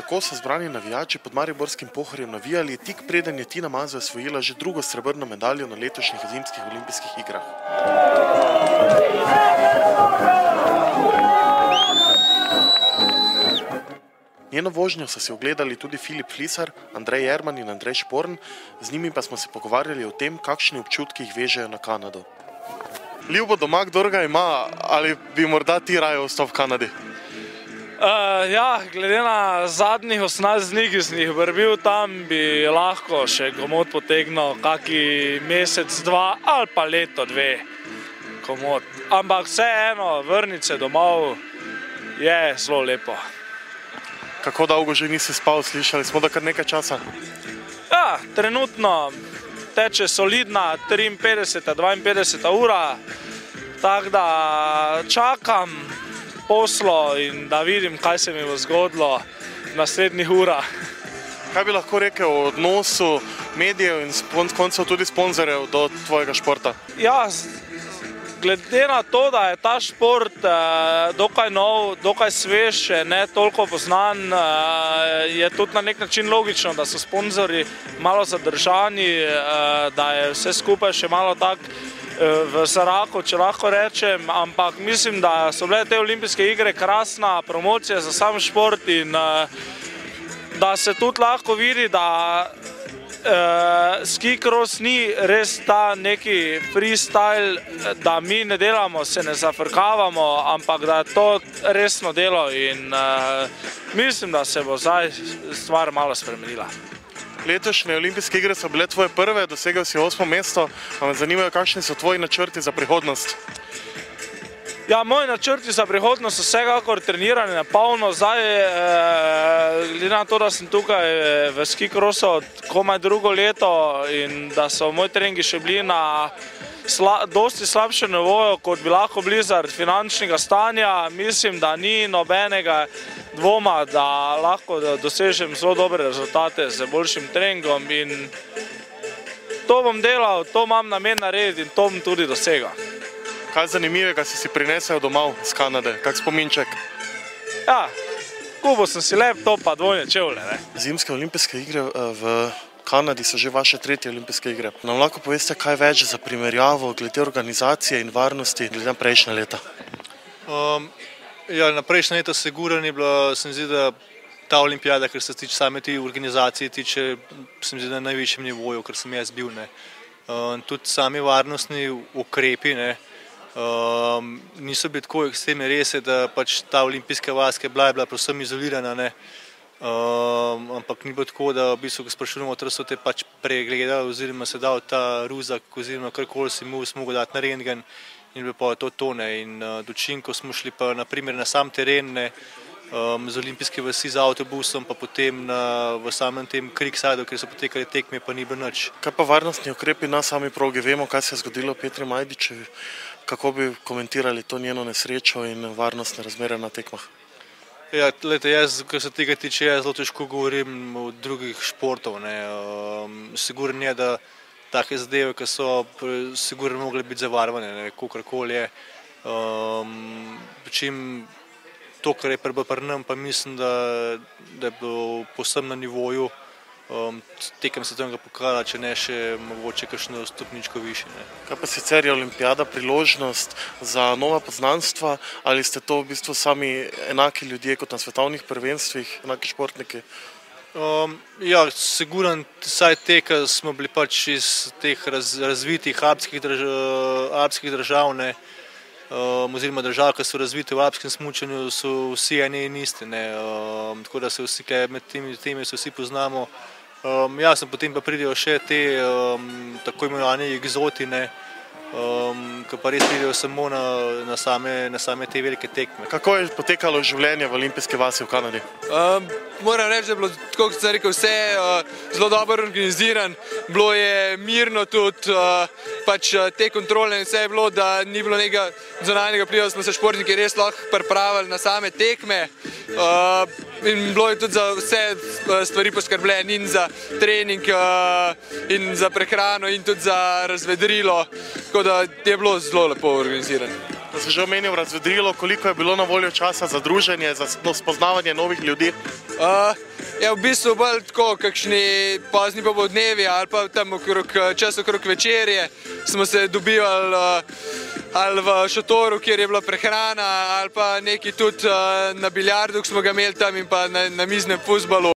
kako so zbrani navijači pod mariborskim Pohorjem navijali tik preden je Tina Maze osvojila že drugo srebrno medaljo na letošnjih zimskih olimpijskih igrah. Njeno vožnjo so si ogledali tudi Filip Flisar, Andrej Jerman in Andrej Šporn, z njimi pa smo se pogovarjali o tem, kakšni občutki jih vežejo na Kanado. Ljubo doma, kdor ga ima, ali bi morda ti raje ostal v Kanadi? Ja, glede na zadnjih 18 dni, ki sem jih bil tam, bi lahko še komot potegnil kaki mesec, dva ali pa leto, dve komot. Ampak vseeno, vrniti se domov je zelo lepo. Kako dolgo že nisi spal, slišali smo, da kar nekaj časa? Ja, trenutno teče solidna 53-52 ura, tako da čakam poslo in da vidim, kaj se mi bo zgodilo v naslednjih urah. Kaj bi lahko rekel o odnosu medijev in koncev tudi sponzorjev do tvojega športa? Ja, glede na to, da je ta šport dokaj nov, dokaj svež, ne toliko poznan, je tudi na nek način logično, da so sponzorji malo zadržani, da je vse skupaj še malo tak v zraku, če lahko rečem, ampak mislim, da so bile te olimpijske igre krasna promocija za sam šport in da se tudi lahko vidi, da ski cross ni res ta neki freestyle, da mi ne delamo, se ne zafrkavamo, ampak da je to resno delo in mislim, da se bo zdaj stvar malo spremenila. Letošnje olimpijske igre so bile tvoje prve, dosegel si 8. mesto, a me zanimajo, kakšni so tvoji načrti za prihodnost? Ja, moji načrti za prihodnost so vsekakor trenirani na polno. Zdaj, glede na to, da sem tukaj v ski crossu komaj drugo leto in da so moji treningi še bili na dosti slabšem nivoju, kot bi lahko bili zaradi finančnega stanja, mislim, da ni nobenega dvoma, da lahko dosežem zelo dobre rezultate z boljšim treningom in to bom delal, to imam namen narediti in to bom tudi dosegal. Kaj zanimivega si prinesel domov iz Kanade, kak spominček? Ja, kupil sem si laptop pa dvojne čevlje. Zimske olimpijske igre v Kanadi so že vaše 3. olimpijske igre. Nam lahko poveste kaj več za primerjavo glede organizacije in varnosti glede na prejšnja leta? Ja, na prejšnja leta sigurno je bilo, se mi zdi, da ta olimpijada, ker se tiče same te organizacije, tiče, se mi zdi, na najvišjem nivoju, ker sem jaz bil. Tudi sami varnostni ukrepi niso bili tako ekstremni, res je, da pač ta olimpijska vas, ki je bila povsem izolirana, ampak ni bilo tako, da v bistvu, ko sprašujemo, da so te pač pregledali oziroma se dal ta ruzak oziroma karkoli si mogel dati na rentgen in bilo pa to tone. In dočim, ko smo šli pa naprimer na sam teren z olimpijske vasi z avtobusom, pa potem v samem tem Creekside, kjer so potekali tekme, pa ni bilo nič. Kaj pa varnostni ukrepi na sami progi? Vemo, kaj se je zgodilo Petri Majdičevi. Kako bi komentirali to njeno nesrečo in varnostne razmere na tekmah? Ja, gledajte, jaz, kar se tega tiče, jaz zelo težko govorim o drugih športov. Sigurno je, da take zadeve, ki so sigurno mogle biti zavarovane, kakorkoli je. Čim to, kar je bilo pri nam, pa mislim, da je bilo povsem na nivoju tekem svetovnega pokala, če ne še mogoče kakšno stopničko više. Kaj pa sicer je olimpijada priložnost za nova poznanstva, ali ste to v bistvu sami enaki ljudje kot na svetovnih prvenstvih, enaki športniki? Ja, sigurno vsaj te, ki smo bili pač iz teh razvitih alpskih držav, oziroma držav, ki so razvite v alpskem smučanju, so vsi eni in isti. Tako da se vsi, med temi se vsi poznamo. Jasno, potem pa pridejo še te tako imenovane egzoti, ki pa res pridejo samo na same te velike tekme. Kako je potekalo življenje v olimpijski vasi v Kanadi? Moram reči, da je bilo, tako kot sem rekel, vse zelo dobro organiziran. Bilo je mirno tudi, pač te kontrole in vse je bilo, da ni bilo nekega zunanjega vpliva, smo se športniki res lahko pripravili na same tekme. In bilo je tudi za vse stvari poskrbljen in za trening in za prehrano in tudi za razvedrilo, tako da je bilo zelo lepo organizirano. Da si že omenil razvedrilo, koliko je bilo na voljo časa za druženje, za spoznavanje novih ljudi? Ja, v bistvu bolj tako, kakšni pozni popoldnevi ali pa tam čas okrog večerje smo se dobivali ali v šotoru, kjer je bila prehrana, ali pa neki tudi na biljardu, ki smo ga imeli tam in pa na miznem fuzbalu.